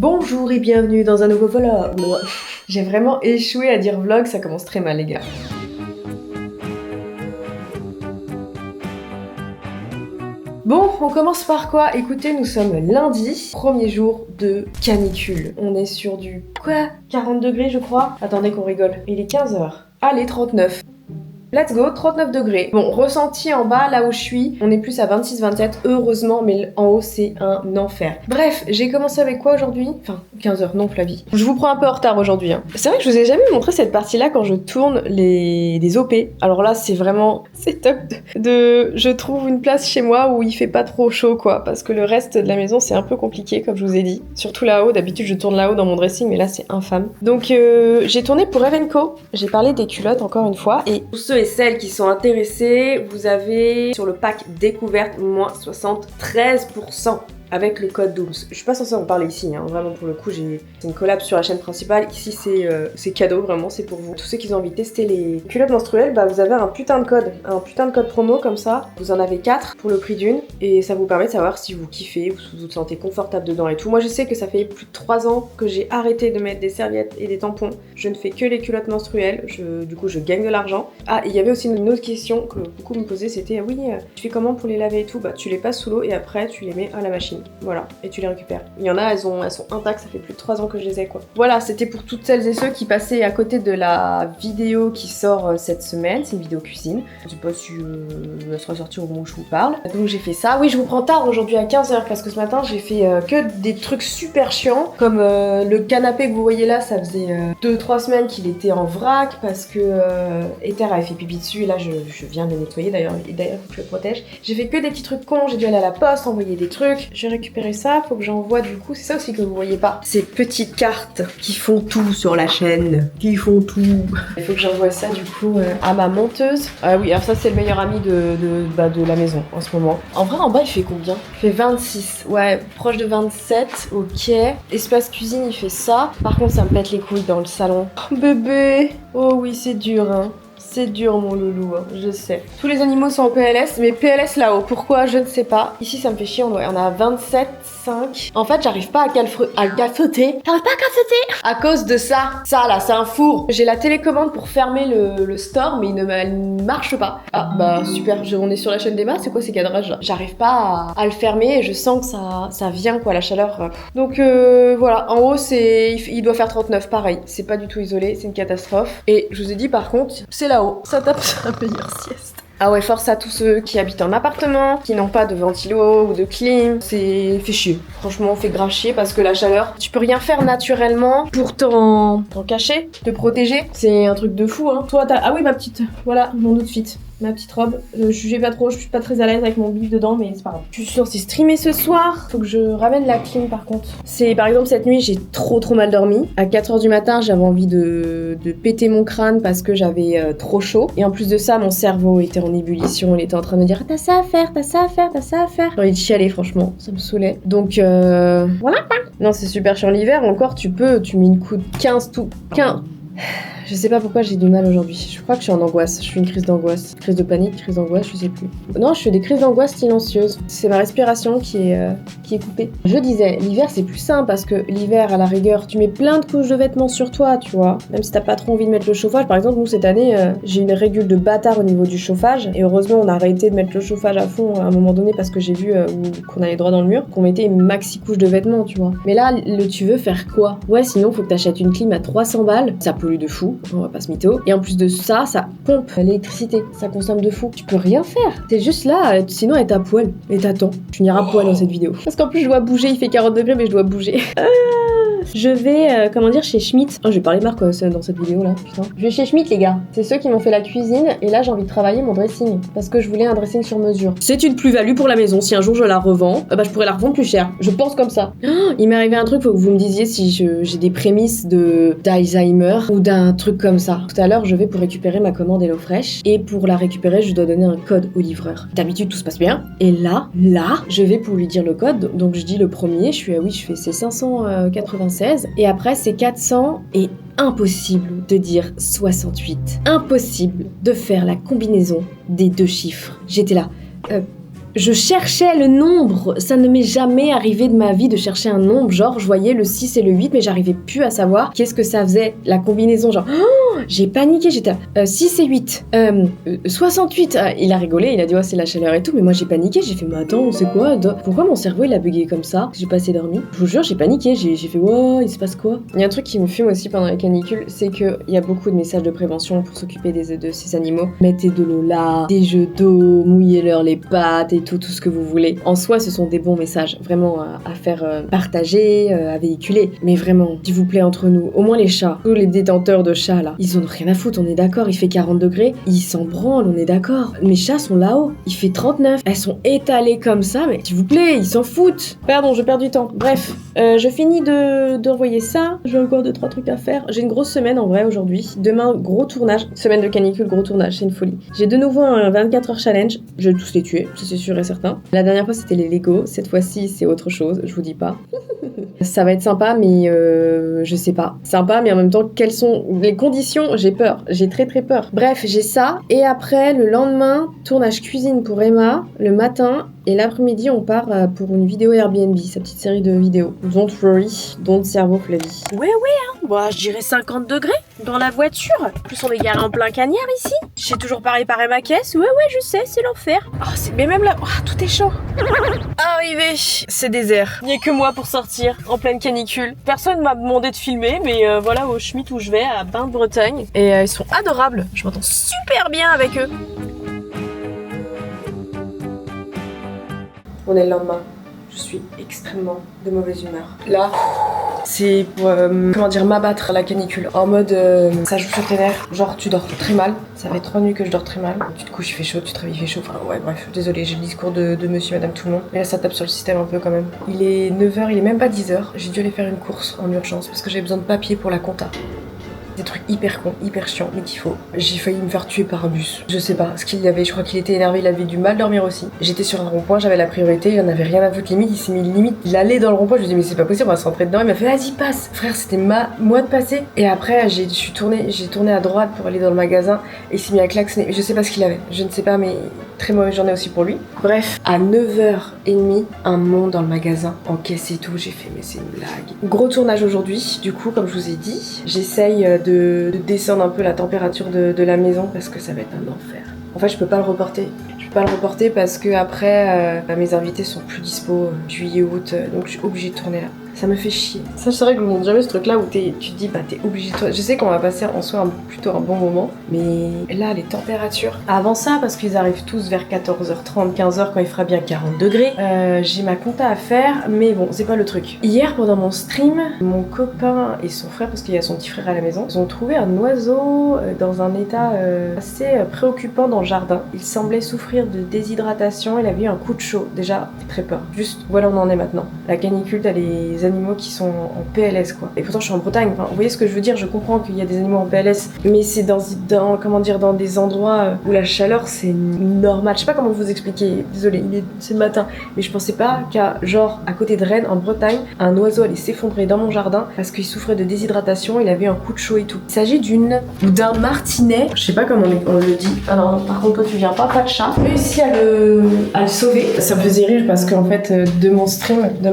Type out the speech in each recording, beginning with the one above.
Bonjour et bienvenue dans un nouveau vlog. J'ai vraiment échoué à dire vlog, ça commence très mal les gars. Bon, on commence par quoi? Écoutez, nous sommes lundi, premier jour de canicule. On est sur du quoi? 40 degrés je crois? Attendez qu'on rigole. Il est 15h. Allez, 39. Let's go, 39 degrés. Bon, ressenti en bas, là où je suis, on est plus à 26-27, heureusement, mais en haut, c'est un enfer. Bref, j'ai commencé avec quoi aujourd'hui? Enfin, 15h, non Flavie. Je vous prends un peu en retard aujourd'hui. Hein. C'est vrai que je vous ai jamais montré cette partie-là quand je tourne des OP. Alors là, c'est vraiment... C'est top Je trouve une place chez moi où il fait pas trop chaud, quoi, parce que le reste de la maison, c'est un peu compliqué, comme je vous ai dit. Surtout là-haut, d'habitude, je tourne là-haut dans mon dressing, mais là, c'est infâme. Donc, j'ai tourné pour Evenco. J'ai parlé des culottes, encore une fois, et tous ceux et celles qui sont intéressés, vous avez sur le pack découverte moins 73% avec le code Dooms. Je suis pas censée en parler ici, hein. Vraiment pour le coup, c'est une collab sur la chaîne principale. Ici c'est cadeau, vraiment, c'est pour vous. Tous ceux qui ont envie de tester les culottes menstruelles, bah vous avez un putain de code promo comme ça. Vous en avez 4 pour le prix d'une et ça vous permet de savoir si vous kiffez, vous vous sentez confortable dedans et tout. Moi je sais que ça fait plus de 3 ans que j'ai arrêté de mettre des serviettes et des tampons. Je ne fais que les culottes menstruelles, du coup je gagne de l'argent. Ah, il y avait aussi une autre question que beaucoup me posaient, c'était oui, tu fais comment pour les laver et tout? Bah tu les passes sous l'eau et après tu les mets à la machine. Voilà, et tu les récupères. Il y en a, elles sont intactes, ça fait plus de 3 ans que je les ai quoi. Voilà, c'était pour toutes celles et ceux qui passaient à côté de la vidéo qui sort cette semaine, c'est une vidéo cuisine. Je sais pas si elle sera sortie au moment où je vous parle. Donc j'ai fait ça. Oui, je vous prends tard aujourd'hui à 15h parce que ce matin j'ai fait que des trucs super chiants, comme le canapé que vous voyez là, ça faisait 2-3 semaines qu'il était en vrac parce que Ether avait fait pipi dessus et là je viens de le nettoyer d'ailleurs, et d'ailleurs faut que je le protège. J'ai fait que des petits trucs cons, j'ai dû aller à la poste, envoyer des trucs, j'ai récupéré ça, faut que j'envoie du coup, c'est ça aussi que vous voyez pas, ces petites cartes qui font tout sur la chaîne, qui font tout. Il faut que j'envoie ça du coup à ma monteuse. Ah oui, alors ça c'est le meilleur ami de la maison en ce moment. En vrai en bas il fait combien? Il fait 26, ouais, proche de 27, ok. Espace cuisine il fait ça, par contre ça me pète les couilles dans le salon. Oh, bébé, oh oui c'est dur hein. C'est dur mon loulou, hein, je sais. Tous les animaux sont en PLS, mais PLS là-haut. Pourquoi? Je ne sais pas. Ici ça me fait chier, on est à 27,5. En fait j'arrive pas à calfeuter. J'arrive pas à calfeuter à cause de ça. Ça là, c'est un four. J'ai la télécommande pour fermer le store, mais elle ne marche pas. Ah bah super, on est sur la chaîne d'Emma, c'est quoi ces cadrages là? J'arrive pas à le fermer et je sens que ça vient quoi, la chaleur. Donc voilà, en haut il doit faire 39, pareil. C'est pas du tout isolé, c'est une catastrophe. Et je vous ai dit par contre, c'est là-haut. Ça tape sur un meilleur sieste. Ah ouais, force à tous ceux qui habitent en appartement, qui n'ont pas de ventilo ou de clim. C'est fait chier. Franchement, on fait grave chier parce que la chaleur, tu peux rien faire naturellement pour t'en cacher, te protéger. C'est un truc de fou, hein. Toi, ah oui, ma petite, voilà, mon outfit. Ma petite robe, je jugais pas trop, je suis pas très à l'aise avec mon bif dedans, mais c'est pas grave. Je suis censée streamer ce soir, faut que je ramène la clim par contre. C'est par exemple cette nuit, j'ai trop mal dormi. À 4h du matin, j'avais envie de péter mon crâne parce que j'avais trop chaud. Et en plus de ça, mon cerveau était en ébullition, il était en train de me dire t'as ça à faire, t'as ça à faire, t'as ça à faire. J'ai envie de chialer franchement, ça me saoulait. Donc voilà. Non, c'est super chiant l'hiver, encore tu mets une coude 15 tout. 15. Je sais pas pourquoi j'ai du mal aujourd'hui. Je crois que je suis en angoisse. Je suis une crise d'angoisse. Crise de panique, crise d'angoisse, je sais plus. Non, je fais des crises d'angoisse silencieuses. C'est ma respiration qui est coupée. Je disais, l'hiver c'est plus simple parce que l'hiver, à la rigueur, tu mets plein de couches de vêtements sur toi, tu vois. Même si t'as pas trop envie de mettre le chauffage. Par exemple, nous cette année, j'ai une régule de bâtard au niveau du chauffage. Et heureusement, on a arrêté de mettre le chauffage à fond à un moment donné parce que j'ai vu qu'on allait droit dans le mur, qu'on mettait une maxi couche de vêtements, tu vois. Mais là, tu veux faire quoi? Ouais, sinon, faut que t'achètes une clim à 300 balles. Ça pollue de fou. On va pas se mytho. Et en plus de ça, ça pompe l'électricité. Ça consomme de fou. Tu peux rien faire. T'es juste là, sinon elle est à poil. Et t'attends. Tu n'iras poil dans cette vidéo. Parce qu'en plus, je dois bouger. Il fait 40 degrés, mais je dois bouger. Je vais, chez Schmitt. Oh, je vais parler marque dans cette vidéo là, putain. Je vais chez Schmitt, les gars. C'est ceux qui m'ont fait la cuisine. Et là, j'ai envie de travailler mon dressing. Parce que je voulais un dressing sur mesure. C'est une plus-value pour la maison. Si un jour je la revends, je pourrais la revendre plus cher. Je pense comme ça. Oh, il m'est arrivé un truc, faut que vous me disiez si j'ai des prémices d'Alzheimer ou d'un truc comme ça. Tout à l'heure, je vais pour récupérer ma commande HelloFresh. Et pour la récupérer, je dois donner un code au livreur. D'habitude, tout se passe bien. Et là, je vais pour lui dire le code. Donc, je dis le premier. Je fais c'est 596. Et après, c'est 400 et impossible de dire 68. Impossible de faire la combinaison des deux chiffres. J'étais là. Je cherchais le nombre. Ça ne m'est jamais arrivé de ma vie de chercher un nombre. Genre, je voyais le 6 et le 8, mais j'arrivais plus à savoir qu'est-ce que ça faisait, la combinaison. Genre, oh, j'ai paniqué, j'étais 6 et 8, 68. Il a rigolé, il a dit, ouais, c'est la chaleur et tout, mais moi j'ai paniqué, j'ai fait, mais attends, c'est quoi? Pourquoi mon cerveau il a bugué comme ça? J'ai pas assez dormi. Je vous jure, j'ai paniqué, j'ai fait, wow, il se passe quoi? Il y a un truc qui me fume aussi pendant la canicule, c'est qu'il y a beaucoup de messages de prévention pour s'occuper de ces animaux. Mettez de l'eau là, des jeux d'eau, mouillez-leur les pattes et tout ce que vous voulez. En soi, ce sont des bons messages, vraiment à faire partager, à véhiculer. Mais vraiment, s'il vous plaît, entre nous, au moins les chats, tous les détenteurs de chats là, ils en ont rien à foutre, on est d'accord, il fait 40 degrés, ils s'en branlent, on est d'accord. Mes chats sont là-haut, il fait 39, elles sont étalées comme ça, mais s'il vous plaît, ils s'en foutent. Pardon, je perds du temps. Bref, je finis d'envoyer ça, j'ai encore 2-3 trucs à faire. J'ai une grosse semaine en vrai aujourd'hui. Demain, gros tournage, semaine de canicule, gros tournage, c'est une folie. J'ai de nouveau un 24 heures challenge, je vais tous les tuer, ça c'est sûr et certain. La dernière fois c'était les Lego, cette fois-ci c'est autre chose, je vous dis pas. Ça va être sympa, mais je sais pas. Sympa, mais en même temps, quelles sont les conditions? J'ai peur, j'ai très très peur. Bref, j'ai ça, et après, le lendemain, tournage cuisine pour Emma, le matin, et l'après-midi, on part pour une vidéo Airbnb, sa petite série de vidéos. Don't worry, don't cerveau Flavie. Ouais, hein. Bah, je dirais 50 degrés dans la voiture. En plus, on est garé en plein cagnard ici. J'ai toujours pas réparé ma caisse. Ouais, je sais, c'est l'enfer. Oh, mais même là, tout est chaud. Arrivé, c'est désert. Il n'y a que moi pour sortir en pleine canicule. Personne m'a demandé de filmer, mais voilà au Schmitt où je vais, à Bain de Bretagne. Et ils sont adorables. Je m'entends super bien avec eux. On est le lendemain. Je suis extrêmement de mauvaise humeur. Là, c'est pour, m'abattre à la canicule. En mode, ça joue sur tes nerfs. Genre, tu dors très mal. Ça fait 3 nuits que je dors très mal. Tu te couches, il fait chaud, tu te réveilles, il fait chaud. Enfin, ouais, bref, désolé, j'ai le discours de monsieur, madame, tout le monde. Mais là, ça tape sur le système un peu quand même. Il est 9h, il est même pas 10h. J'ai dû aller faire une course en urgence parce que j'avais besoin de papier pour la compta. Des trucs hyper cons, hyper chiants, mais qu'il faut. J'ai failli me faire tuer par un bus. Je sais pas ce qu'il y avait, je crois qu'il était énervé, il avait du mal dormir aussi. J'étais sur un rond-point, j'avais la priorité, il en avait rien à foutre limite, il s'est mis limite, il allait dans le rond-point, je lui ai dit mais c'est pas possible, on va se rentrer dedans, il m'a fait vas-y passe. Frère, c'était moi de passer. Et après j'ai tourné à droite pour aller dans le magasin et il s'est mis à klaxonner. Je sais pas ce qu'il avait, je ne sais pas, mais très mauvaise journée aussi pour lui. Bref, à 9h30, un monde dans le magasin, en caisse et tout, j'ai fait mais c'est une blague. Gros tournage aujourd'hui, du coup comme je vous ai dit, j'essaye de descendre un peu la température de la maison parce que ça va être un enfer. En fait, je peux pas le reporter. Je peux pas le reporter parce que après, mes invités sont plus dispo juillet, août, donc je suis obligée de tourner là. Ça me fait chier. Ça, c'est vrai que je vous montre jamais ce truc-là où tu te dis, bah t'es obligé de tourner. Je sais qu'on va passer en soi plutôt un bon moment, mais là, les températures. Avant ça, parce qu'ils arrivent tous vers 14h30, 15h quand il fera bien 40 degrés, j'ai ma compta à faire, mais bon, c'est pas le truc. Hier, pendant mon stream, mon copain et son frère, parce qu'il y a son petit frère à la maison, ils ont trouvé un oiseau dans un état assez préoccupant dans le jardin. Il semblait souffrir de déshydratation, il avait eu un coup de chaud. Déjà, très peur. Juste, voilà, on en est maintenant. La canicule, t'as les animaux qui sont en PLS quoi. Et pourtant je suis en Bretagne, enfin, vous voyez ce que je veux dire, je comprends qu'il y a des animaux en PLS, mais c'est dans des endroits où la chaleur c'est normal. Je sais pas comment vous expliquer, désolé, c'est le matin, mais je pensais pas qu'à côté de Rennes, en Bretagne, un oiseau allait s'effondrer dans mon jardin parce qu'il souffrait de déshydratation, il avait un coup de chaud et tout. Il s'agit d'un martinet, je sais pas comment on le dit. Alors par contre toi tu viens pas de chat. J'ai réussi à le sauver. Ça me faisait rire parce qu'en fait de mon stream, de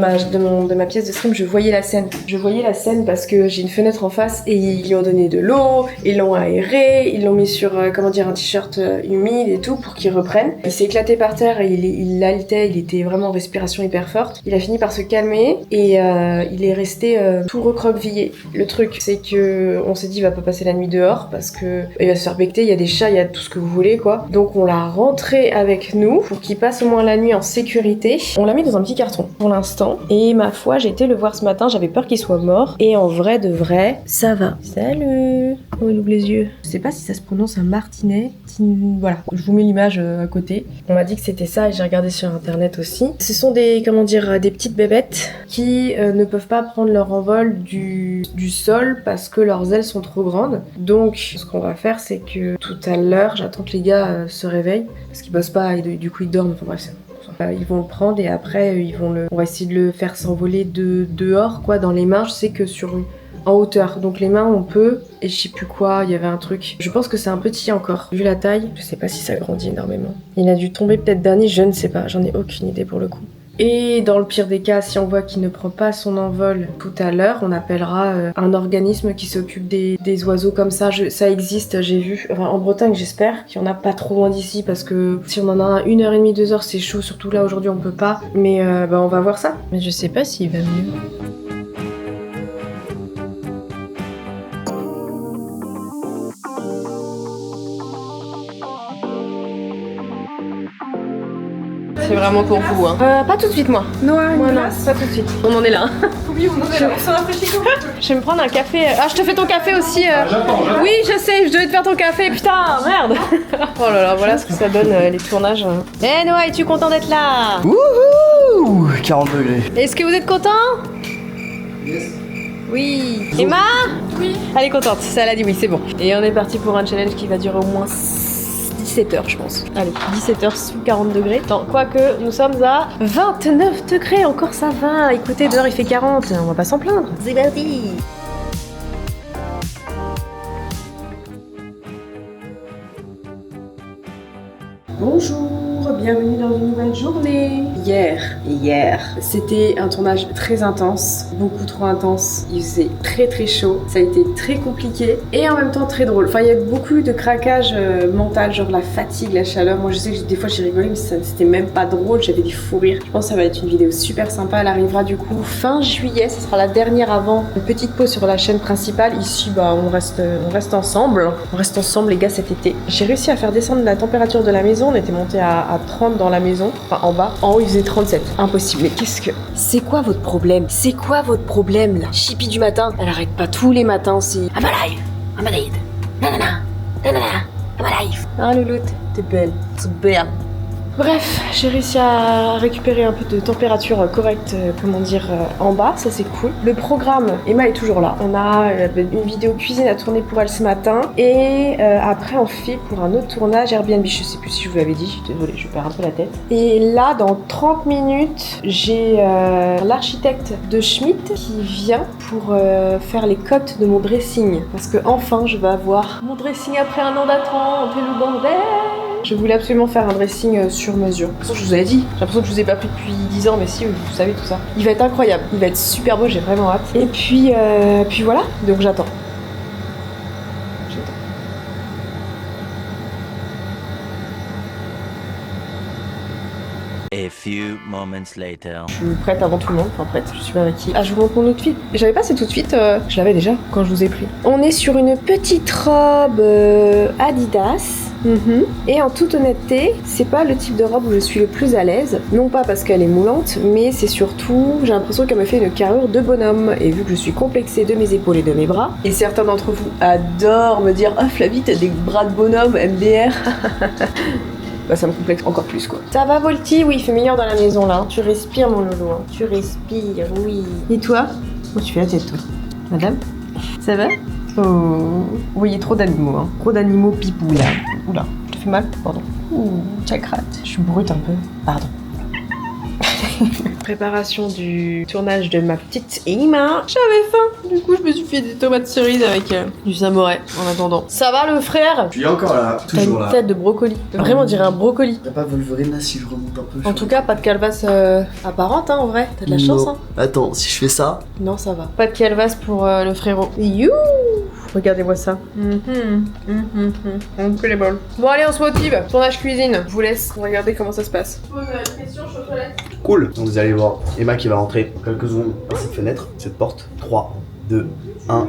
ma pièce de stream, je voyais la scène. Je voyais la scène parce que j'ai une fenêtre en face et ils lui ont donné de l'eau, ils l'ont aéré, ils l'ont mis sur un t-shirt humide et tout pour qu'il reprenne. Il s'est éclaté par terre et il haletait, il était vraiment en respiration hyper forte. Il a fini par se calmer et il est resté tout recroquevillé. Le truc, c'est que on s'est dit il va pas passer la nuit dehors parce que il va se faire becter, il y a des chats, il y a tout ce que vous voulez quoi. Donc on l'a rentré avec nous pour qu'il passe au moins la nuit en sécurité. On l'a mis dans un petit carton pour l'instant et ma foi, j'ai été le voir ce matin, j'avais peur qu'il soit mort. Et en vrai de vrai, ça va. Salut. Oh, il ouvre les yeux. Je sais pas si ça se prononce un martinet. Voilà, je vous mets l'image à côté. On m'a dit que c'était ça et j'ai regardé sur internet aussi. Ce sont des petites bébêtes qui ne peuvent pas prendre leur envol du sol parce que leurs ailes sont trop grandes. Donc, ce qu'on va faire, c'est que tout à l'heure, j'attends que les gars se réveillent parce qu'ils bossent pas et du coup ils dorment. Enfin bref, ils vont le prendre et après on va essayer de le faire s'envoler dehors quoi, dans les mains. Je sais que sur en hauteur. Donc les mains on peut, et je sais plus quoi, il y avait un truc. Je pense que c'est un petit encore. Vu la taille, je sais pas si ça grandit énormément. Il a dû tomber peut-être dernier, je ne sais pas, j'en ai aucune idée pour le coup. Et dans le pire des cas, si on voit qu'il ne prend pas son envol tout à l'heure, on appellera un organisme qui s'occupe des oiseaux comme ça. Ça existe, j'ai vu. Enfin, en Bretagne, j'espère qu'il n'y en a pas trop loin d'ici parce que si on en a 1h30, 2h, c'est chaud. Surtout là, aujourd'hui, on peut pas. Mais on va voir ça. Mais je sais pas s'il va mieux. C'est vraiment pour vous, hein. Pas tout de suite, moi. Noah, Moi, non, pas tout de suite. On en est là. Oui, on en est là. On s'en rafraîchit quand même. Je vais me prendre un café. Ah, je te fais ton café aussi. J'attends. Oui, je sais, je devais te faire ton café. Putain, merde. Oh là là, voilà ce que ça donne les tournages. Eh Noah, es-tu content d'être là? Wouhou 40 degrés. Est-ce que vous êtes content? Yes. Oui. Emma? Oui. Elle est contente, ça elle a dit oui, c'est bon. Et on est parti pour un challenge qui va durer au moins 17h je pense. Allez, 17h sous 40 degrés. Attends, quoique nous sommes à 29 degrés, encore ça va. Écoutez, dehors il fait 40, on va pas s'en plaindre. C'est parti. Bonjour, bienvenue dans une nouvelle journée. Hier, c'était un tournage très intense, beaucoup trop intense. Il faisait très très chaud, ça a été très compliqué et en même temps très drôle. Enfin, il y a beaucoup de craquage mental, genre la fatigue, la chaleur. Moi, je sais que des fois j'ai rigolé, mais c'était même pas drôle. J'avais des fous rires. Je pense que ça va être une vidéo super sympa. Elle arrivera du coup fin juillet. Ce sera la dernière avant une petite pause sur la chaîne principale. Ici, on reste ensemble. On reste ensemble, les gars, cet été. J'ai réussi à faire descendre la température de la maison. On était monté à 30 dans la maison, enfin en bas. En haut, il faisait 37. Impossible. Mais qu'est-ce que... C'est quoi votre problème? C'est quoi votre problème là? Chippy du matin, elle arrête pas tous les matins, c'est... I'm alive, I'm alive, nanana, nanana, I'm alive. Ah louloute, t'es belle, c'est belle. Bref, j'ai réussi à récupérer un peu de température correcte, en bas, ça c'est cool. Le programme, Emma est toujours là. On a une vidéo cuisine à tourner pour elle ce matin. Et après on fait pour un autre tournage Airbnb, je sais plus si je vous l'avais dit, désolée, je perds un peu la tête. Et là, dans 30 minutes, j'ai l'architecte de Schmitt qui vient pour faire les cotes de mon dressing. Parce que enfin, je vais avoir mon dressing après un an d'attente, le bordel. Je voulais absolument faire un dressing sur mesure. De toute façon, je vous avais dit, j'ai l'impression que je vous ai pas pris depuis 10 ans, mais si, vous savez tout ça. Il va être incroyable, il va être super beau, j'ai vraiment hâte. Et puis voilà, donc j'attends. A few moments later. Je suis prête avant tout le monde, enfin prête, je suis pas maquillée. Ah, je vous montre mon outfit. J'avais pas cet outfit, je l'avais déjà quand je vous ai pris. On est sur une petite robe Adidas. Et en toute honnêteté, c'est pas le type de robe où je suis le plus à l'aise. Non pas parce qu'elle est moulante, mais c'est surtout, j'ai l'impression qu'elle me fait une carrure de bonhomme. Et vu que je suis complexée de mes épaules et de mes bras, et certains d'entre vous adorent me dire « Ah Flavie, t'as des bras de bonhomme, MDR !» Bah ça me complexe encore plus quoi. Ça va Volty? Oui, il fait meilleur dans la maison là. Tu respires mon loulou, hein. Tu respires, oui. Et toi? Oh, tu fais la tête toi. Madame? Ça va? Oh, oui, il y a trop d'animaux, hein. Trop d'animaux pipou là. Oula, je te fais mal? Pardon. Ouh, tchakrate. Je suis brute un peu. Pardon. Préparation du tournage de ma petite Emma. J'avais faim, du coup je me suis fait des tomates cerises avec du samouraï en attendant. Ça va le frère? Tu es encore là, T'as toujours une là. tête de brocoli. Vraiment on dirait un brocoli. T'as pas Wolverine là si je remonte un peu? En tout cas, pas de calvasse apparente hein, en vrai. T'as de la chance hein. Attends, si je fais ça... Non, ça va. Pas de calvasse pour le frérot. You. Regardez-moi ça. On que les bols. Bon allez, on se motive. Tournage cuisine. Je vous laisse regarder comment ça se passe. Pose une question, je suis aux toilettes. Cool. Donc vous allez voir Emma qui va rentrer dans quelques secondes par cette fenêtre, cette porte. 3, 2, 1.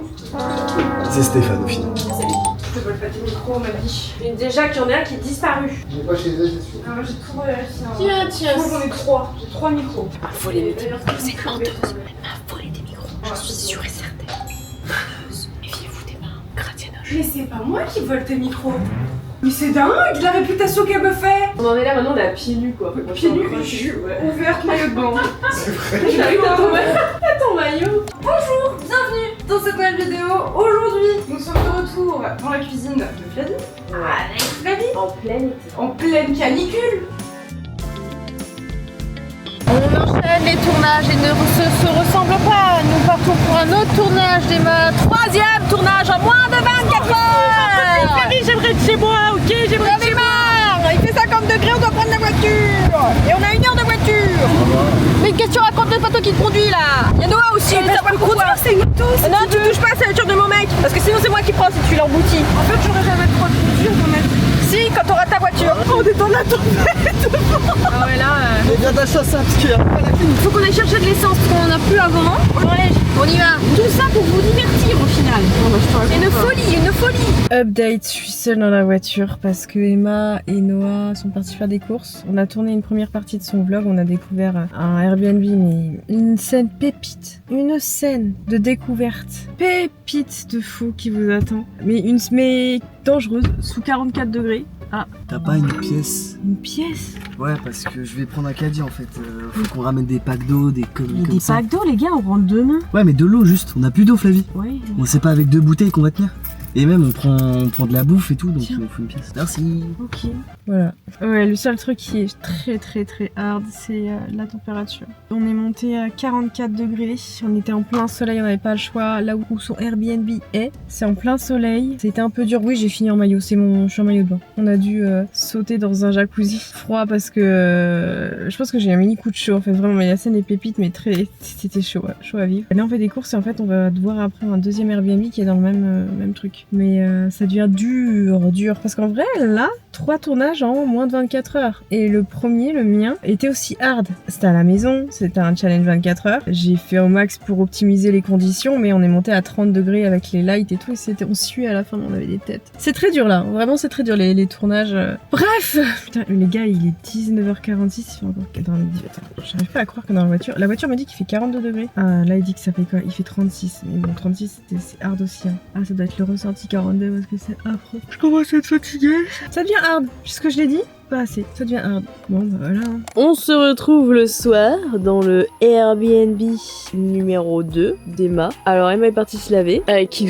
C'est Stéphane au final. Je peux pas le faire du micro, on m'a dit. Mais déjà qu'il y en a un qui est disparu. J'ai pas chez eux, c'est sûr. Ah, moi j'ai tout vérifié. Tiens. Moi j'en ai 3. J'ai 3 micros. Elle m'a volé des micros. Vous êtes menteuse. Elle m'a volé des micros. Je suis sûre et certaine. Méfiez-vous des mains gratiennoges. Mais c'est pas moi qui vole tes micros. Mais c'est dingue la réputation qu'elle me fait. On en est là maintenant, on est à pieds nus quoi. Pieds nus, ouverte, maillot de bain. C'est vrai. J'arrive à ton maillot. Bonjour, bienvenue dans cette nouvelle vidéo. Aujourd'hui, nous sommes de retour dans la cuisine de Flavie. Avec Flavie. En plein été. En pleine canicule. On enchaîne les tournages et ne se ressemblent pas. Nous partons pour un autre tournage d'Emma. 3e tournage en moins de 24 heures. J'aimerais être chez moi, ok? J'aimerais être chez moi. Il fait 50 degrés, on doit prendre la voiture. Et on a 1 heure de voiture. Mais qu'est-ce que tu racontes? C'est pas toi qui te conduis là. Il y a Noah aussi. Ça va conduire, c'est une auto. Non, tu touches pas, c'est la voiture de mon mec. Parce que sinon c'est moi qui prends si tu l'emboutis. En fait, j'aurais jamais trop de voiture quand même. Si, quand t'auras ta voiture. On est dans la tempête. Ah ouais, là. Mais viens d'achat ça, parce qu'il y a pas la clim. Faut qu'on aille chercher de l'essence parce qu'on en a plus avant. Bon, allez, on y va. Tout ça pour vous divertir au final. C'est une folie, une folie. Update, je suis seule dans la voiture parce que Emma et Noah sont partis faire des courses. On a tourné une première partie de son vlog, on a découvert un Airbnb, mais une scène pépite. Une scène de découverte. Pépite de fou qui vous attend. Mais dangereuse, sous 44 degrés. Ah. T'as pas une pièce? Une pièce? Ouais, parce que je vais prendre un caddie en fait. Faut qu'on ramène des packs d'eau, des conneries comme Des ça. packs d'eau, les gars, on rentre demain. Ouais, mais de l'eau juste. On a plus d'eau, Flavie. Ouais. On sait pas avec 2 bouteilles qu'on va tenir. Et même on prend de la bouffe et tout, donc Tiens. il nous faut une pièce. Merci. Ok. Voilà. Ouais, le seul truc qui est très hard, c'est la température. On est monté à 44 degrés. On était en plein soleil, on n'avait pas le choix. Là où son Airbnb est, c'est en plein soleil. C'était un peu dur. Oui, j'ai fini en maillot. Je suis en maillot de bain. On a dû sauter dans un jacuzzi froid parce que je pense que j'ai un mini coup de chaud. En fait, vraiment, mais la scène est pépite, mais c'était chaud, ouais, chaud à vivre. Là, on fait des courses et en fait, on va devoir après un deuxième Airbnb qui est dans le même truc. Mais ça devient dur. Parce qu'en vrai, là, 3 tournages en moins de 24 heures. Et le premier, le mien, était aussi hard. C'était à la maison, c'était un challenge 24 heures. J'ai fait au max pour optimiser les conditions, mais on est monté à 30 degrés avec les lights et tout. Et on suait à la fin, on avait des têtes. C'est très dur là, vraiment c'est très dur les tournages. Bref, putain, les gars, il est 19h46, il fait encore 98. J'arrive pas à croire qu'on est dans la voiture. La voiture me dit qu'il fait 42 degrés. Ah, là il dit que ça fait quoi? Il fait 36. Mais bon, 36 c'est hard aussi. Hein. Ah, ça doit être le ressenti 42 parce que c'est affreux. Je commence à être fatiguée. Ça devient hard, c'est ce que je l'ai dit. Pas assez, ça devient hard. Bon bah voilà. On se retrouve le soir dans le Airbnb numéro 2 d'Emma. Alors Emma est partie se laver avec qui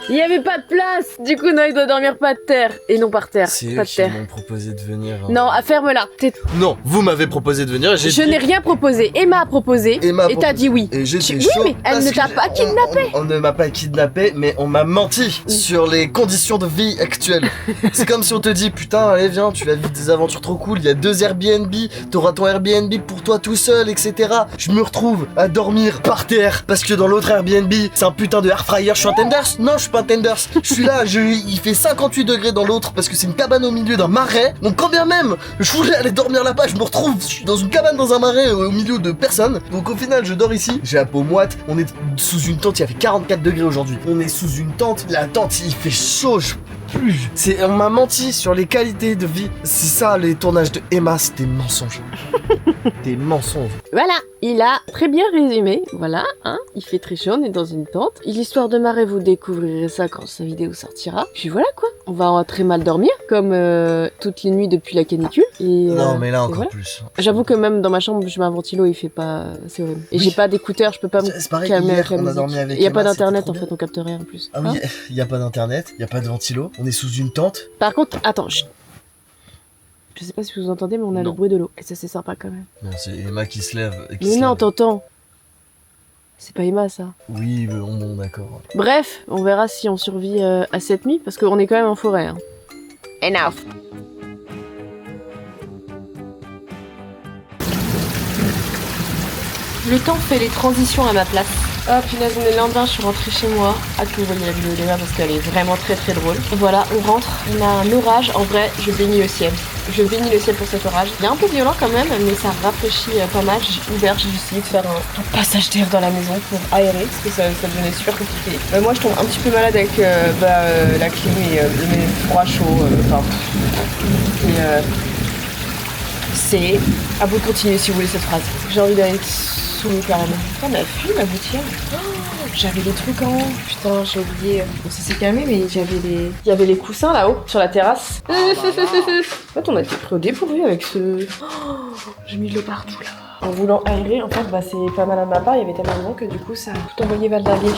il y avait pas de place. Du coup Noah il doit dormir pas de terre et non par terre. C'est pas eux de qui terre. m'ont proposé de venir. Hein. Non, ferme-la. Non, vous m'avez proposé de venir. Je n'ai rien proposé. Emma a proposé Emma a et t'as proposé. dit oui. Et j'étais Oui, chaud. mais elle parce ne t'a que pas kidnappé. On ne m'a pas kidnappé, mais on m'a menti sur les conditions de vie actuelles. C'est comme si on te dit putain, allez viens, tu vas vivre des aventures trop cool. Il y a 2 Airbnb, t'auras ton Airbnb pour toi tout seul, etc. Je me retrouve à dormir par terre parce que dans l'autre Airbnb, c'est un putain de air fryer. Je suis un tenders? Non, je suis pas un tenders. Je suis là, il fait 58 degrés dans l'autre parce que c'est une cabane au milieu d'un marais. Donc quand bien même je voulais aller dormir là-bas, je me retrouve dans une cabane dans un marais au milieu de personne. Donc au final, je dors ici. J'ai la peau moite. On est sous une tente. Il a fait 44 degrés aujourd'hui. On est sous une tente. La tente, il fait chaud. On m'a menti sur les qualités de vie. C'est ça, les tournages de Emma, c'était mensonges. Des mensonges. Voilà, il a très bien résumé. Voilà, hein, il fait très chaud, on est dans une tente. L'histoire de marée, vous découvrirez ça quand sa vidéo sortira. Puis voilà quoi, on va très mal dormir, comme toutes les nuits depuis la canicule. Et, Non, mais là encore voilà. plus. J'avoue que même dans ma chambre, je mets un ventilo, il fait pas... C'est horrible. Et j'ai pas d'écouteurs, je peux pas me C'est pareil, calmer hier, avec la on a musique. dormi avec Il y a pas Emma, d'internet c'était en trop fait, on capte rien en plus. Ah Hein oui, il y a pas d'internet, il y a pas de ventilo. On est sous une tente. Par contre, attends, je sais pas si vous entendez, mais on a Non. le bruit de l'eau. Et ça, c'est sympa quand même. Non, c'est Emma qui se lève. Et qui Mais se non, lève. t'entends. C'est pas Emma, ça. Oui, bon, d'accord. Bref, on verra si on survit à cette nuit, parce qu'on est quand même en forêt. Hein. Enough. Le temps fait les transitions à ma place. Oh punaise, on est le lendemain, je suis rentrée chez moi. Hâte que vous voyez la vidéo d'Emma parce qu'elle est vraiment très drôle. Voilà, on rentre, on a un orage. En vrai, je bénis le ciel. Je bénis le ciel pour cet orage. Il est un peu violent quand même, mais ça rafraîchit pas mal. J'ai ouvert, j'ai essayé de faire un passage d'air dans la maison pour aérer parce que ça devenait super compliqué. Moi, je tombe un petit peu malade avec la clim et le froid chaud. C'est à vous de continuer si vous voulez cette phrase. J'ai envie d'aller sous l'eau carrément. Putain, mais elle fuit ma gouttière. Oh, j'avais des trucs en haut. Putain, j'ai oublié. Bon, ça s'est calmé, mais il y avait les coussins là-haut, sur la terrasse. En fait, on a été pris au dépourvu avec ce... Oh, j'ai mis de l'eau partout là. En voulant aérer, en fait, bah c'est pas mal à ma part, il y avait tellement de vent que du coup ça a tout envoyé vers le laver.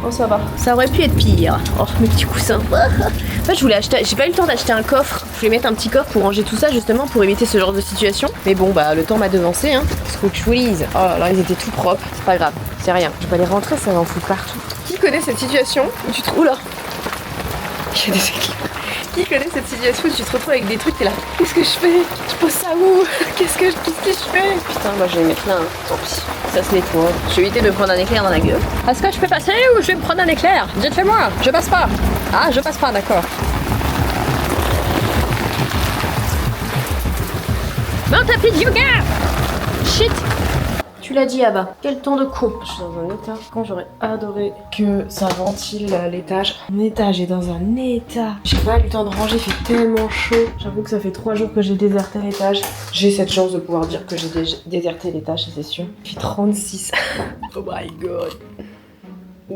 Oh ça va. Ça aurait pu être pire. Oh, mes petits coussins. En fait, je voulais acheter. J'ai pas eu le temps d'acheter un coffre. Je voulais mettre un petit coffre pour ranger tout ça, justement, pour éviter ce genre de situation. Mais bon, bah, le temps m'a devancé, hein. Scotch-Willies. Oh là là, ils étaient tout propres. C'est pas grave, c'est rien. Je vais les rentrer, ça va en foutre partout. Qui connaît cette situation où tu te trouves là? Il y a des équipes. Qui connaît cette situation où tu te retrouves avec des trucs, t'es là, qu'est-ce que je fais? Je pose ça où? Qu'est-ce que je fais? Putain, moi je vais les mettre là, hein. Tant pis. Ça se nettoie. Je vais éviter de me prendre un éclair dans la gueule. Est-ce que je peux passer ou je vais me prendre un éclair? Dites-le-moi, je passe pas. Ah, je passe pas, d'accord. Mon tapis de yoga! Shit! Tu l'as dit, Abba. Quel temps de con. Je suis dans un état. Quand j'aurais adoré que ça ventile l'étage. Mon étage est dans un état. J'ai pas eu le temps de ranger, il fait tellement chaud. J'avoue que ça fait 3 jours que j'ai déserté l'étage. J'ai cette chance de pouvoir dire que j'ai déserté l'étage, ça c'est sûr. Il fait 36. Oh my god.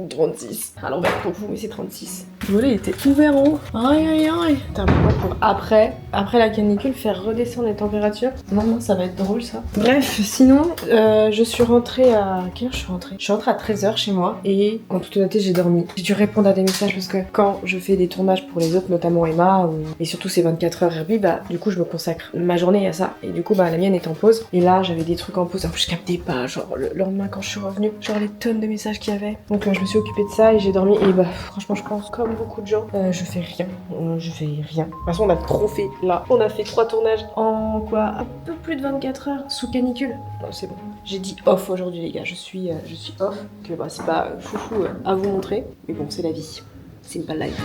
36. À l'envers pour vous, mais c'est 36. Le volet était ouvert en haut. Aïe aïe aïe. Putain, pour après la canicule, faire redescendre les températures. Non, ça va être drôle ça. Bref, sinon, je suis rentrée à... Quelle heure je suis rentrée? Je suis rentrée à 13h chez moi et en toute honnêteté, j'ai dormi. J'ai dû répondre à des messages parce que quand je fais des tournages pour les autres, notamment Emma, et surtout ces 24 heures Airbnb, bah du coup je me consacre ma journée à ça. Et du coup, bah la mienne est en pause. Et là, j'avais des trucs en pause. En plus, je captais pas. Genre, le lendemain quand je suis revenue, genre les tonnes de messages qu'il y avait. Donc je me suis occupée de ça et j'ai dormi. Et bah franchement, je pense comme beaucoup de gens, je fais rien. Je fais rien. De toute façon, on a trop fait là. On a fait 3 tournages en quoi? Un peu plus de 24 heures sous canicule. Non, c'est bon. J'ai dit off aujourd'hui, les gars. Je suis off. Que bah c'est pas foufou à vous montrer. Mais bon, c'est la vie. C'est une belle life.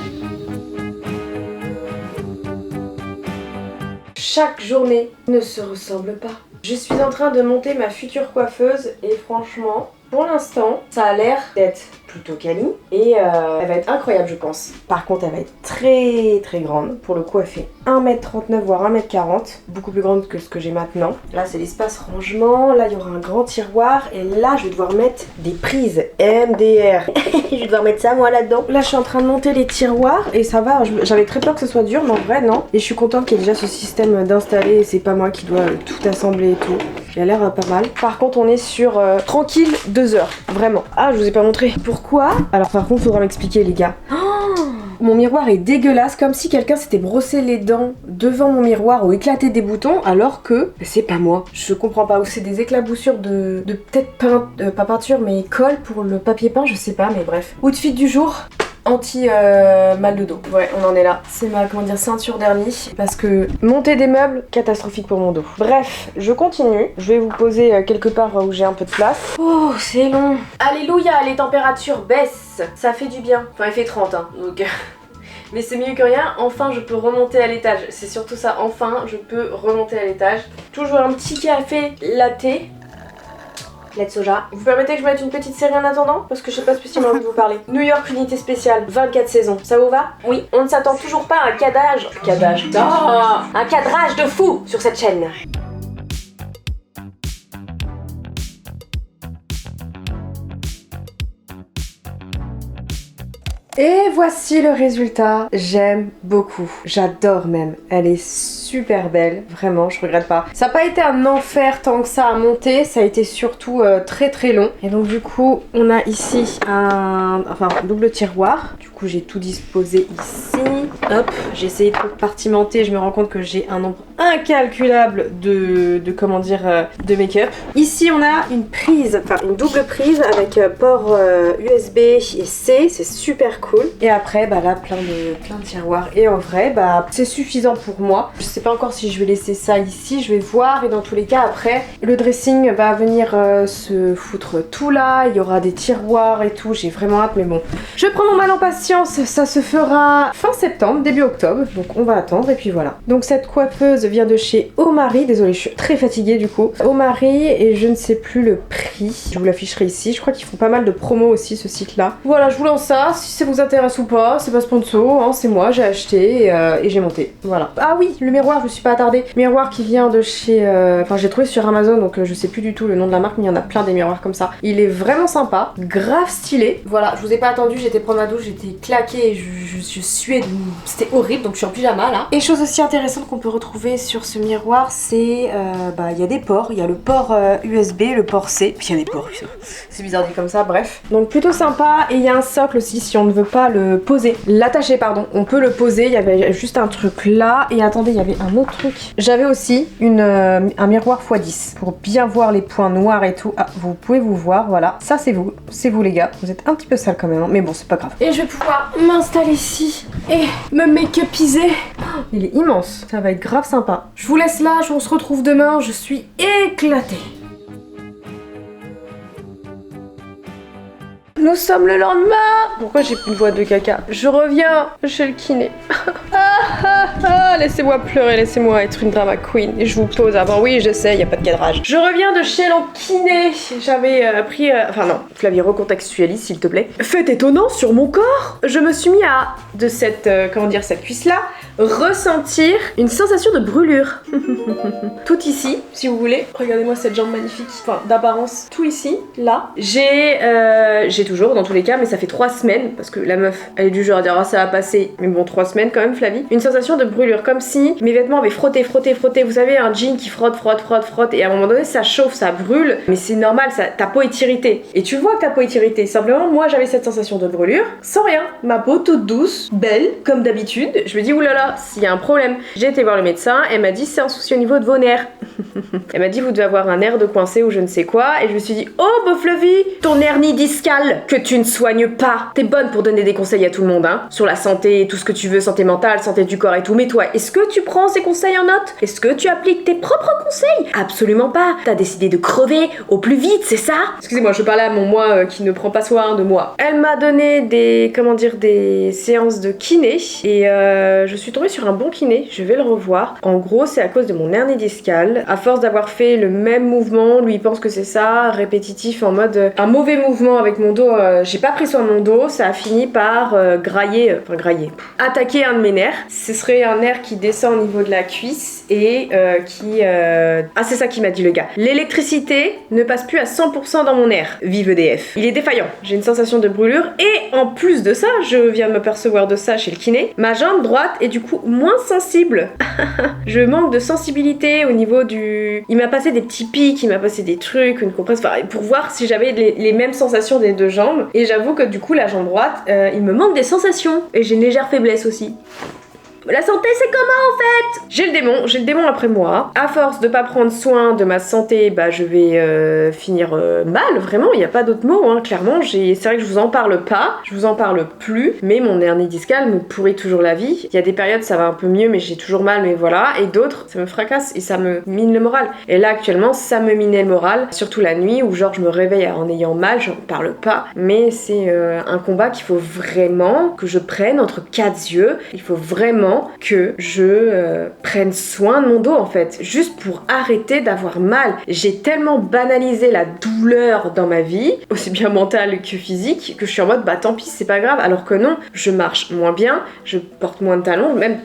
Chaque journée ne se ressemble pas. Je suis en train de monter ma future coiffeuse et franchement, pour l'instant, ça a l'air d'être plutôt quali et elle va être incroyable je pense. Par contre, elle va être très très grande. Pour le coup, elle fait 1m39 voire 1m40, beaucoup plus grande que ce que j'ai maintenant. Là, c'est l'espace rangement. Là, il y aura un grand tiroir et là, je vais devoir mettre des prises MDR. Je vais devoir mettre ça moi là-dedans. Là, je suis en train de monter les tiroirs et ça va. J'avais très peur que ce soit dur, mais en vrai, non. Et je suis contente qu'il y ait déjà ce système d'installer et c'est pas moi qui dois tout assembler et tout. Il a l'air pas mal. Par contre, on est sur tranquille 2 heures. Vraiment. Ah, je vous ai pas montré. Pourquoi? Alors, par contre, faudra m'expliquer, les gars. Oh, mon miroir est dégueulasse, comme si quelqu'un s'était brossé les dents devant mon miroir ou éclaté des boutons, alors que c'est pas moi. Je comprends pas. Ou c'est des éclaboussures de peut-être pas peinture, mais colle pour le papier peint, je sais pas, mais bref. Outfit du jour. Anti mal de dos. Ouais, on en est là. C'est ma, comment dire, ceinture dernier. Parce que monter des meubles, catastrophique pour mon dos. Bref, je continue. Je vais vous poser quelque part où j'ai un peu de place. Oh, c'est long. Alléluia, les températures baissent. Ça fait du bien. Enfin, il fait 30, hein. Donc... Mais c'est mieux que rien, enfin je peux remonter à l'étage. C'est surtout ça, enfin je peux remonter à l'étage. Toujours un petit café latte. Lait de soja. Vous permettez que je mette une petite série en attendant? Parce que je sais pas spécialement envie de vous parler. New York Unité Spéciale, 24 saisons. Ça vous va? Oui. On ne s'attend toujours pas à un cadrage. Un cadrage de fou sur cette chaîne. Et voici le résultat. J'aime beaucoup. J'adore même. Elle est super belle. Vraiment, je regrette pas. Ça n'a pas été un enfer tant que ça à monter. Ça a été surtout très très long. Et donc du coup, on a ici un double tiroir. Du coup, j'ai tout disposé ici. Hop, j'ai essayé de compartimenter. Je me rends compte que j'ai un nombre incalculable de de make-up. Ici, on a une prise, une double prise avec port USB et C. C'est super cool. Et après, bah là, plein de tiroirs. Et en vrai, bah c'est suffisant pour moi. Je sais pas encore si je vais laisser ça ici. Je vais voir. Et dans tous les cas, après, le dressing va venir se foutre tout là. Il y aura des tiroirs et tout. J'ai vraiment hâte, mais bon. Je prends mon mal en patience. Ça se fera fin septembre, début octobre. Donc on va attendre. Et puis voilà. Donc cette coiffeuse vient de chez Omari. Désolée, je suis très fatiguée du coup. Omari, et je ne sais plus le prix. Je vous l'afficherai ici. Je crois qu'ils font pas mal de promos aussi, ce site-là. Voilà, je vous lance ça. Si ça vous intéresse ou pas, c'est pas sponsor, hein, c'est moi, j'ai acheté et j'ai monté. Voilà. Ah oui, le miroir, je me suis pas attardée. Miroir qui vient de chez... Enfin, j'ai trouvé sur Amazon, donc je sais plus du tout le nom de la marque, mais il y en a plein des miroirs comme ça. Il est vraiment sympa, grave stylé. Voilà, je vous ai pas attendu, j'étais prendre ma douche, j'étais claquée et je suais. C'était horrible, donc je suis en pyjama là. Et chose aussi intéressante qu'on peut retrouver sur ce miroir, c'est... il y a des ports. Il y a le port USB, le port C. Puis il y a des ports, c'est bizarre dit comme ça, bref. Donc plutôt sympa. Et il y a un socle aussi si on ne veut pas le poser. L'attacher, pardon. On peut le poser. Il y avait juste un truc là. Et attendez, il y avait un autre truc. J'avais aussi un miroir x10 pour bien voir les points noirs et tout. Ah, vous pouvez vous voir, voilà. Ça c'est vous. C'est vous les gars. Vous êtes un petit peu sale quand même, hein, mais bon, c'est pas grave. Et je vais pouvoir m'installer ici et me make-upiser. Oh, il est immense. Ça va être grave sympa. Je vous laisse là. On se retrouve demain. Je suis éclatée. Nous sommes le lendemain. Pourquoi j'ai une voix de caca? Je reviens chez le kiné. Laissez-moi pleurer, laissez-moi être une drama queen. Et je vous pose avant. Oui, je sais, il n'y a pas de cadrage. Je reviens de chez le kiné. J'avais pris... Enfin non, Flavie, recontextualise s'il te plaît. Fait étonnant sur mon corps. Je me suis mis à, de cette, cette cuisse-là, ressentir une sensation de brûlure. Tout ici, si vous voulez. Regardez-moi cette jambe magnifique. Enfin, d'apparence, tout ici, là. J'ai toujours, dans tous les cas, mais ça fait 3 semaines, parce que la meuf, elle est du genre à dire, ah, ça va passer. Mais bon, 3 semaines quand même, Flavie. Une sensation de brûlure, comme si mes vêtements avaient frotté. Vous savez, un jean qui frotte, et à un moment donné, ça chauffe, ça brûle. Mais c'est normal, ta peau est irritée. Et tu vois que ta peau est irritée. Simplement, moi, j'avais cette sensation de brûlure, sans rien. Ma peau toute douce, belle, comme d'habitude. Je me dis, oulala, s'il y a un problème. J'ai été voir le médecin, elle m'a dit, c'est un souci au niveau de vos nerfs. Elle m'a dit, vous devez avoir un nerf de coincé ou je ne sais quoi. Et je me suis dit, oh, bah Flavie, ton hernie discale que tu ne soignes pas. T'es bonne pour donner des conseils à tout le monde, hein, sur la santé, tout ce que tu veux, santé mentale, santé du corps et tout. Mais toi, est-ce que tu prends ces conseils en note? Est-ce que tu appliques tes propres conseils? Absolument pas. T'as décidé de crever au plus vite, c'est ça? Excusez-moi, je parlais à mon moi qui ne prend pas soin de moi. Elle m'a donné des séances de kiné et je suis tombée sur un bon kiné. Je vais le revoir. En gros, c'est à cause de mon hernie discale. À force d'avoir fait le même mouvement, lui il pense que c'est ça, répétitif en mode un mauvais mouvement avec mon dos. J'ai pas pris soin de mon dos, ça a fini par attaquer un de mes nerfs. Ce serait un nerf qui descend au niveau de la cuisse et c'est ça qu'il m'a dit le gars. L'électricité ne passe plus à 100% dans mon nerf. Vive EDF. Il est défaillant. J'ai une sensation de brûlure et en plus de ça, je viens de m'apercevoir de ça chez le kiné, ma jambe droite est du coup moins sensible. Je manque de sensibilité au niveau du... Il m'a passé des petits pics, il m'a passé des trucs, une compresse, pour voir si j'avais les mêmes sensations des deux jambes. Et j'avoue que du coup, la jambe droite, il me manque des sensations. Et j'ai une légère faiblesse aussi. La santé, c'est comment en fait? J'ai le démon après moi. À force de pas prendre soin de ma santé, je vais finir mal, vraiment, il n'y a pas d'autre mot, hein, clairement. C'est vrai que je vous en parle pas, je vous en parle plus, mais mon hernie discale me pourrit toujours la vie. Il y a des périodes, ça va un peu mieux, mais j'ai toujours mal, mais voilà. Et d'autres, ça me fracasse et ça me mine le moral. Et là, actuellement, ça me minait le moral, surtout la nuit, où genre je me réveille en ayant mal, j'en parle pas. Mais c'est un combat qu'il faut vraiment que je prenne entre 4 yeux. Il faut vraiment que je prenne soin de mon dos en fait, juste pour arrêter d'avoir mal. J'ai tellement banalisé la douleur dans ma vie, aussi bien mentale que physique, que je suis en mode tant pis, c'est pas grave, alors que non, je marche moins bien, je porte moins de talons, même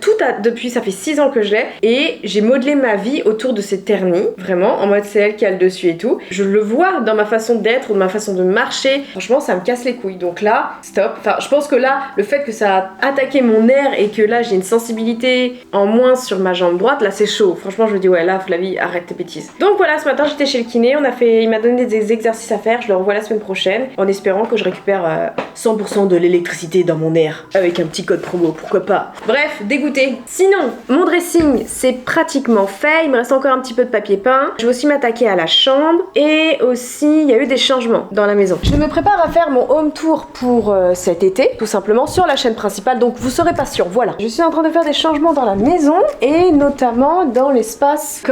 depuis ça fait 6 ans que je l'ai, et j'ai modelé ma vie autour de cette hernie, vraiment, en mode c'est elle qui a le dessus et tout. Je le vois dans ma façon d'être, dans ma façon de marcher, franchement ça me casse les couilles, donc là, stop. Enfin, je pense que là, le fait que ça a attaqué mon nerf et que là j'ai une sensibilité en moins sur ma jambe droite, là c'est chaud. Franchement, je me dis ouais, là Flavie, arrête tes bêtises. Donc voilà, ce matin j'étais chez le kiné, il m'a donné des exercices à faire, je le revois la semaine prochaine, en espérant que je récupère 100% de l'électricité dans mon nerf, avec un petit code promo, pourquoi pas. Bref, dégoûté. Sinon, mon dressing, c'est pratiquement fait, il me reste encore un petit peu de papier peint. Je vais aussi m'attaquer à la chambre, et aussi, il y a eu des changements dans la maison. Je me prépare à faire mon home tour pour cet été, tout simplement, sur la chaîne principale, donc vous serez patient, voilà. Je suis en train de faire des changements dans la maison, et notamment dans l'espace,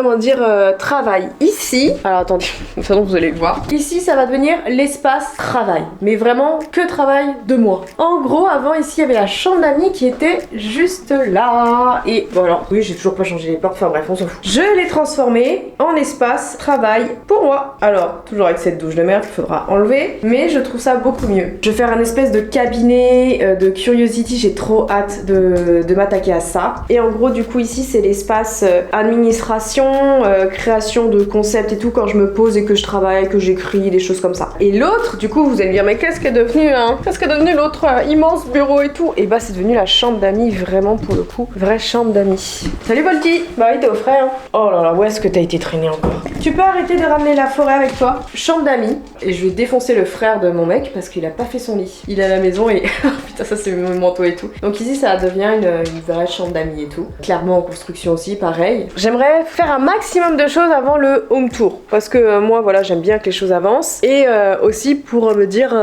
travail. Ici, alors attendez, de toute façon vous allez le voir, ici ça va devenir l'espace travail, mais vraiment que travail de moi. En gros, avant ici il y avait la chambre d'amis qui était juste là, et bon alors, oui j'ai toujours pas changé les portes, enfin bref on s'en fout. Je l'ai transformé en espace travail pour moi. Alors, toujours avec cette douche de merde qu'il faudra enlever, mais je trouve ça beaucoup mieux. Je vais faire un espèce de cabinet de Curiosity, j'ai trop hâte de m'attaquer s'attaquer à ça. Et en gros, du coup, ici, c'est l'espace administration, création de concepts et tout, quand je me pose et que je travaille, que j'écris, des choses comme ça. Et l'autre, du coup, vous allez me dire, mais qu'est-ce qu'est devenu, hein? Qu'est-ce qu'est devenu l'autre immense bureau et tout? Et bah, c'est devenu la chambre d'amis, vraiment, pour le coup. Vraie chambre d'amis. Salut, Volty! Bah oui, t'es au frais, hein? Oh là là, où est-ce que t'as été traîné encore? Tu peux arrêter de ramener la forêt avec toi? Chambre d'amis. Et je vais défoncer le frère de mon mec parce qu'il a pas fait son lit. Il est à la maison et... Putain, ça, c'est mon manteau et tout. Donc ici, ça devient une vraie chambre d'amis et tout. Clairement, en construction aussi, pareil. J'aimerais faire un maximum de choses avant le home tour. Parce que moi, voilà, j'aime bien que les choses avancent. Et aussi pour me dire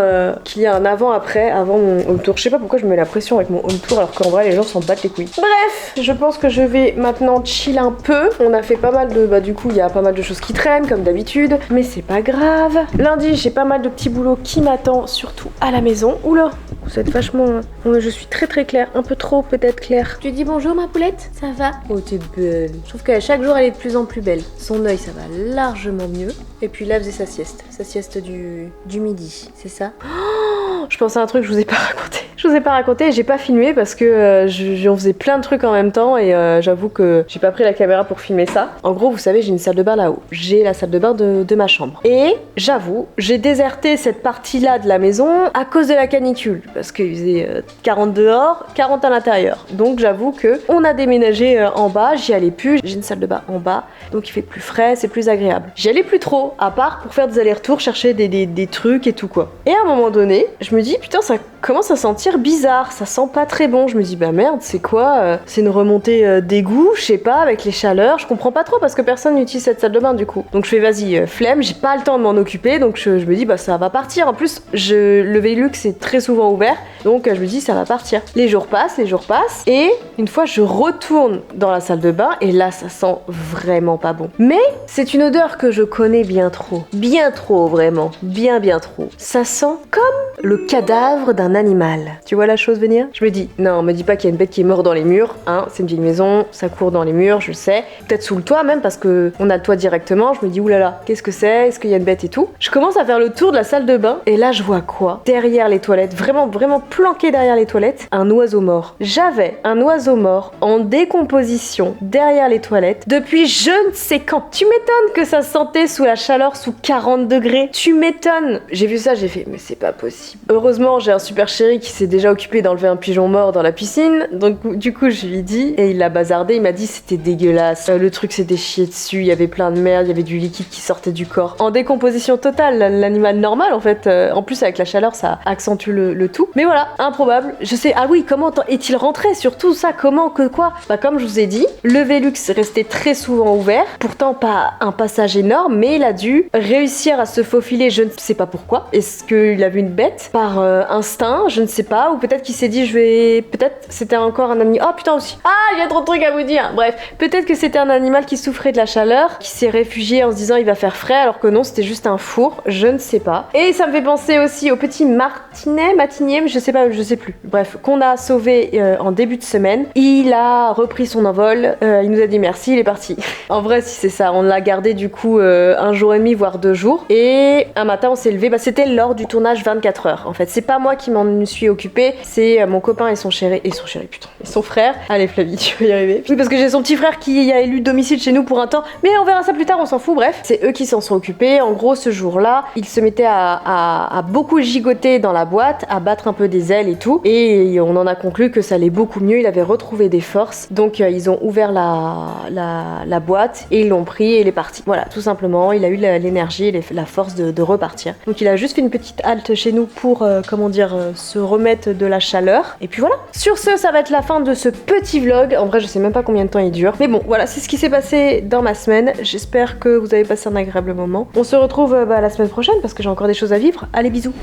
qu'il y a un avant-après, avant mon home tour. Je sais pas pourquoi je me mets la pression avec mon home tour alors qu'en vrai, les gens s'en battent les couilles. Bref, je pense que je vais maintenant chill un peu. On a fait pas mal de... Bah du coup, il y a pas mal de choses qui traînent, comme d'habitude. Mais c'est pas grave. Lundi, j'ai pas mal de petits boulots qui m'attendent, surtout à la maison. Oula, vous êtes vachement... je suis très très claire. Un peu trop peut-être claire. Tu dis bonjour ma poulette? Ça va? Oh, t'es belle. Je trouve qu'à chaque jour, elle est de plus en plus belle. Son œil, ça va largement mieux. Et puis là, elle faisait sa sieste du midi. C'est ça? Oh, je pensais à un truc que je vous ai pas raconté. Je vous ai pas raconté et j'ai pas filmé parce que on faisait plein de trucs en même temps et j'avoue que j'ai pas pris la caméra pour filmer ça. En gros, vous savez, j'ai une salle de bain là-haut. J'ai la salle de bain de ma chambre. Et j'avoue, j'ai déserté cette partie-là de la maison à cause de la canicule. Parce qu'il faisait 40 dehors, 40 à l'intérieur. Donc j'avoue que on a déménagé en bas, j'y allais plus. J'ai une salle de bain en bas, donc il fait plus frais, c'est plus agréable. J'y allais plus trop, à part pour faire des allers-retours, chercher des trucs et tout quoi. Et à un moment donné, je me dis, putain, ça commence à sentir bizarre, ça sent pas très bon. Je me dis, bah merde, c'est quoi? C'est une remontée d'égout, je sais pas, avec les chaleurs. Je comprends pas trop parce que personne n'utilise cette salle de bain du coup. Donc je fais, vas-y, flemme, j'ai pas le temps de m'en occuper, donc je me dis, bah ça va partir. En plus, le Velux est très souvent ouvert, donc je me dis, ça va partir. Les jours passent, et une fois, je retourne dans la salle de bain, et là, ça sent vraiment pas bon. Mais c'est une odeur que je connais bien trop, vraiment, bien trop. Ça sent comme le cadavre d'un animal. Tu vois la chose venir? Je me dis, non, me dis pas qu'il y a une bête qui est morte dans les murs, hein, c'est une vieille maison, ça court dans les murs, je le sais. Peut-être sous le toit même, parce que on a le toit directement, je me dis, oulala, qu'est-ce que c'est? Est-ce qu'il y a une bête et tout? Je commence à faire le tour de la salle de bain, et là, je vois quoi? Derrière les toilettes, vraiment planqué derrière les toilettes, un oiseau mort. J'avais un oiseau mort en décomposition derrière les toilettes depuis je ne sais quand. Tu m'étonnes que ça sentait sous la chaleur, sous 40 degrés. Tu m'étonnes. J'ai vu ça, j'ai fait, mais c'est pas possible. Heureusement, j'ai un super chéri qui s'est déjà occupé d'enlever un pigeon mort dans la piscine. Donc, du coup, je lui ai dit, et il l'a bazardé, il m'a dit c'était dégueulasse. Le truc s'était chié dessus, il y avait plein de merde, il y avait du liquide qui sortait du corps. En décomposition totale, l'animal normal en fait. En plus, avec la chaleur, ça accentue le tout. Mais voilà, improbable. Je sais, ah oui, comment est-il rentré? Surtout ça, comment, que quoi? Bah, comme je vous ai dit, le Velux restait très souvent ouvert. Pourtant, pas un passage énorme, mais il a dû réussir à se faufiler, je ne sais pas pourquoi. Est-ce qu'il a vu une bête? Par instinct, je ne sais pas. Ou peut-être qu'il s'est dit, peut-être c'était encore un ami. Oh putain aussi. Ah, il y a trop de trucs à vous dire. Bref, peut-être que c'était un animal qui souffrait de la chaleur, qui s'est réfugié en se disant il va faire frais, alors que non, c'était juste un four. Je ne sais pas. Et ça me fait penser aussi au petit Martinier, je sais pas, je sais plus. Bref, qu'on a sauvé en début de semaine. Il a repris son envol. Il nous a dit merci, il est parti. En vrai, si c'est ça, on l'a gardé du coup un jour et demi, voire 2 jours. Et un matin, on s'est levé. Bah, c'était lors du tournage 24 heures. En fait, c'est pas moi qui m'en suis occupée, c'est mon copain et son chéri, putain, et son frère. Allez, Flavie, tu vas y arriver. Oui, parce que j'ai son petit frère qui a élu domicile chez nous pour un temps, mais on verra ça plus tard, on s'en fout. Bref, c'est eux qui s'en sont occupés. En gros, ce jour-là, ils se mettaient à beaucoup gigoter dans la boîte, à battre un peu des ailes et tout. Et on en a conclu que ça allait beaucoup mieux. Il avait retrouvé des forces. Donc, ils ont ouvert la boîte et ils l'ont pris et il est parti. Voilà, tout simplement. Il a eu l'énergie et la force de repartir. Donc, il a juste fait une petite halte chez nous pour, se remettre de la chaleur. Et puis voilà. Sur ce, ça va être la fin de ce petit vlog. En vrai, je sais même pas combien de temps il dure. Mais bon, voilà, c'est ce qui s'est passé dans ma semaine. J'espère que vous avez passé un agréable moment. On se retrouve la semaine prochaine parce que j'ai encore des choses à vivre. Allez, bisous.